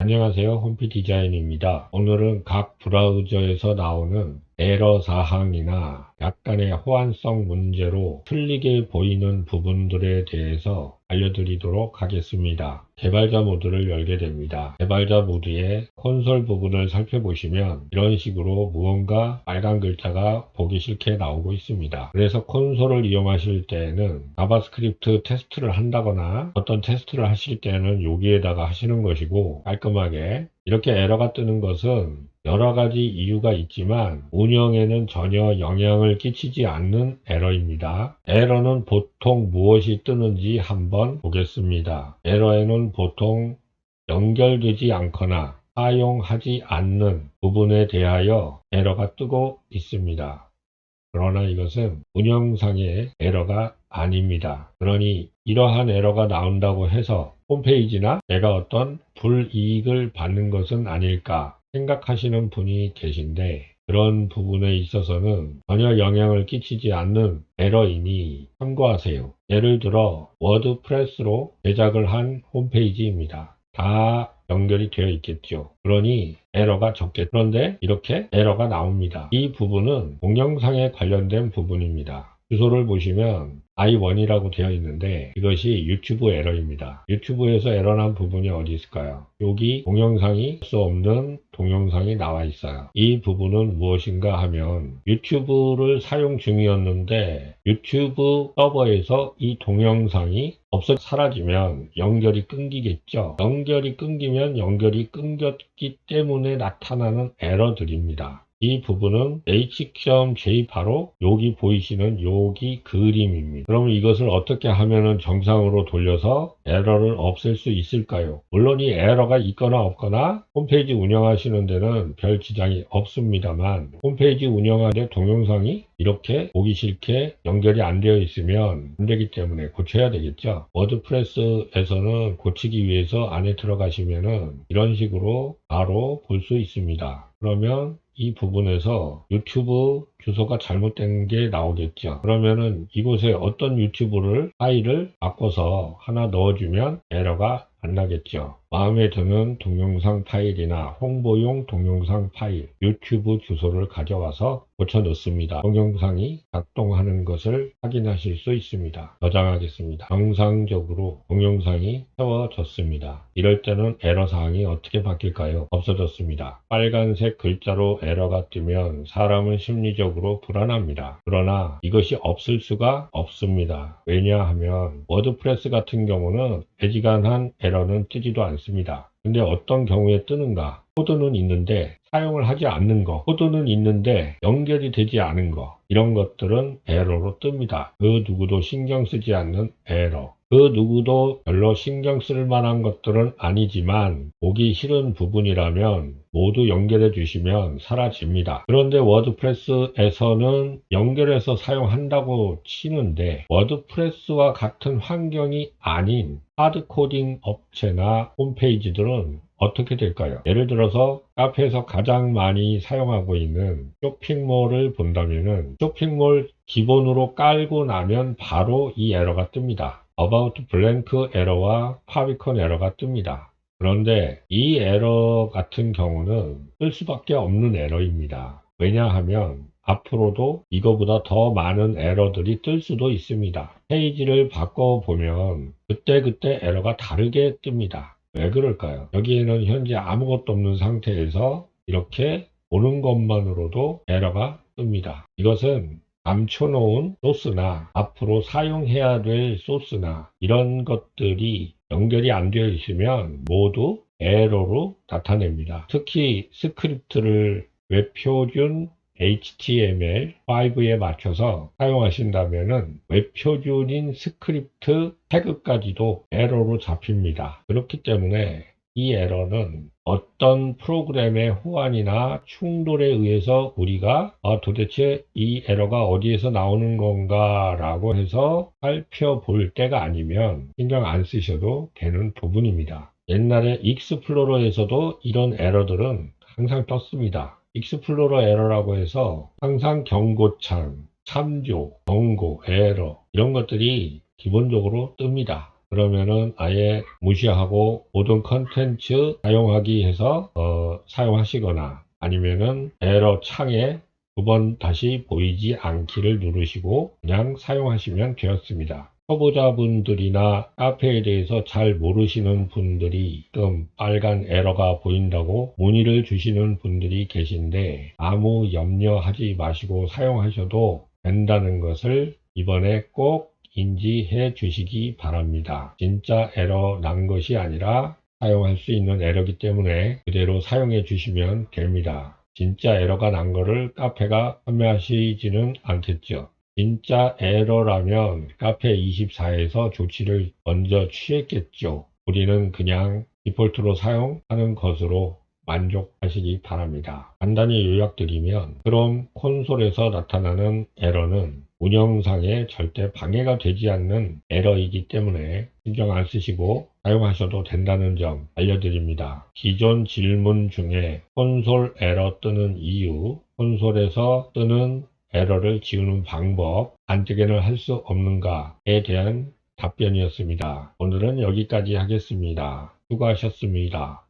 안녕하세요. 홈피 디자인입니다. 오늘은 각 브라우저에서 나오는 에러 사항이나 약간의 호환성 문제로 틀리게 보이는 부분들에 대해서 알려드리도록 하겠습니다. 개발자 모드를 열게 됩니다. 개발자 모드의 콘솔 부분을 살펴보시면 이런 식으로 무언가 빨간 글자가 보기 싫게 나오고 있습니다. 그래서 콘솔을 이용하실 때는 자바스크립트 테스트를 한다거나 어떤 테스트를 하실 때는 여기에다가 하시는 것이고, 깔끔하게 이렇게 에러가 뜨는 것은 여러 가지 이유가 있지만 운영에는 전혀 영향을 끼치지 않는 에러입니다. 에러는 보통 무엇이 뜨는지 한번 보겠습니다. 에러에는 보통 연결되지 않거나 사용하지 않는 부분에 대하여 에러가 뜨고 있습니다. 그러나 이것은 운영상의 에러가 아닙니다. 그러니 이러한 에러가 나온다고 해서 홈페이지나 내가 어떤 불이익을 받는 것은 아닐까 생각하시는 분이 계신데, 그런 부분에 있어서는 전혀 영향을 끼치지 않는 에러이니 참고하세요. 예를 들어 워드프레스로 제작을 한 홈페이지입니다. 다 연결이 되어 있겠죠. 그러니 에러가 적겠죠. 그런데 이렇게 에러가 나옵니다. 이 부분은 동영상에 관련된 부분입니다. 주소를 보시면 i1이라고 되어 있는데 이것이 유튜브 에러입니다. 유튜브에서 에러난 부분이 어디 있을까요? 여기 동영상이 수 없는 동영상이 나와 있어요. 이 부분은 무엇인가 하면 유튜브를 사용 중이었는데 유튜브 서버에서 이 동영상이 사라지면 연결이 끊기겠죠. 연결이 끊기면 연결이 끊겼기 때문에 나타나는 에러들입니다. 이 부분은 h.j 바로 여기 보이시는 여기 그림입니다. 그럼 이것을 어떻게 하면 정상으로 돌려서 에러를 없앨 수 있을까요? 물론 이 에러가 있거나 없거나 홈페이지 운영하시는 데는 별 지장이 없습니다만, 홈페이지 운영하는데 동영상이 이렇게 보기 싫게 연결이 안 되어 있으면 안 되기 때문에 고쳐야 되겠죠. 워드프레스에서는 고치기 위해서 안에 들어가시면은 이런 식으로 바로 볼 수 있습니다. 그러면 이 부분에서 유튜브 주소가 잘못된 게 나오겠죠. 그러면은 이곳에 어떤 유튜브를 파일을 바꿔서 하나 넣어주면 에러가 안 나겠죠. 마음에 드는 동영상 파일이나 홍보용 동영상 파일, 유튜브 주소를 가져와서 고쳐 넣습니다. 동영상이 작동하는 것을 확인하실 수 있습니다. 저장하겠습니다. 정상적으로 동영상이 세워졌습니다. 이럴 때는 에러 사항이 어떻게 바뀔까요? 없어졌습니다. 빨간색 글자로 에러가 뜨면 사람은 심리적으로 불안합니다. 그러나 이것이 없을 수가 없습니다. 왜냐하면 워드프레스 같은 경우는 애지간한 에러는 뜨지도 않습니다. 근데 어떤 경우에 뜨는가? 코드는 있는데 사용을 하지 않는 거, 코드는 있는데 연결이 되지 않은 거, 이런 것들은 에러로 뜹니다. 그 누구도 신경 쓰지 않는 에러. 그 누구도 별로 신경 쓸 만한 것들은 아니지만 보기 싫은 부분이라면 모두 연결해 주시면 사라집니다. 그런데 워드프레스에서는 연결해서 사용한다고 치는데 워드프레스와 같은 환경이 아닌 하드코딩 업체나 홈페이지들은 어떻게 될까요? 예를 들어서 카페에서 가장 많이 사용하고 있는 쇼핑몰을 본다면은 쇼핑몰 기본으로 깔고 나면 바로 이 에러가 뜹니다. About blank 에러와 favicon 에러가 뜹니다. 그런데 이 에러 같은 경우는 뜰 수밖에 없는 에러입니다. 왜냐하면 앞으로도 이거보다 더 많은 에러들이 뜰 수도 있습니다. 페이지를 바꿔보면 그때그때 에러가 다르게 뜹니다. 왜 그럴까요? 여기에는 현재 아무것도 없는 상태에서 이렇게 보는 것만으로도 에러가 뜹니다. 이것은 감춰놓은 소스나 앞으로 사용해야 될 소스나 이런 것들이 연결이 안 되어 있으면 모두 에러로 나타냅니다. 특히 스크립트를 웹표준 HTML5에 맞춰서 사용하신다면 웹표준인 스크립트 태그까지도 에러로 잡힙니다. 그렇기 때문에 이 에러는 어떤 프로그램의 호환이나 충돌에 의해서 우리가 도대체 이 에러가 어디에서 나오는 건가 라고 해서 살펴볼 때가 아니면 신경 안 쓰셔도 되는 부분입니다. 옛날에 익스플로러에서도 이런 에러들은 항상 떴습니다. 익스플로러 에러라고 해서 항상 경고창, 참조, 경고, 에러 이런 것들이 기본적으로 뜹니다. 그러면은 아예 무시하고 모든 컨텐츠 사용하기 해서 사용하시거나 아니면은 에러 창에 두 번 다시 보이지 않기를 누르시고 그냥 사용하시면 되었습니다. 초보자분들이나 카페에 대해서 잘 모르시는 분들이 지금 빨간 에러가 보인다고 문의를 주시는 분들이 계신데 아무 염려하지 마시고 사용하셔도 된다는 것을 이번에 꼭 인지해 주시기 바랍니다. 진짜 에러 난 것이 아니라 사용할 수 있는 에러기 때문에 그대로 사용해 주시면 됩니다. 진짜 에러가 난 거를 카페가 판매하시지는 않겠죠. 진짜 에러라면 카페24에서 조치를 먼저 취했겠죠. 우리는 그냥 디폴트로 사용하는 것으로 만족하시기 바랍니다. 간단히 요약드리면 크롬 콘솔에서 나타나는 에러는 운영상에 절대 방해가 되지 않는 에러이기 때문에 신경 안 쓰시고 사용하셔도 된다는 점 알려드립니다. 기존 질문 중에 콘솔 에러 뜨는 이유, 콘솔에서 뜨는 에러를 지우는 방법, 안뜨기는 할 수 없는가에 대한 답변이었습니다. 오늘은 여기까지 하겠습니다. 수고하셨습니다.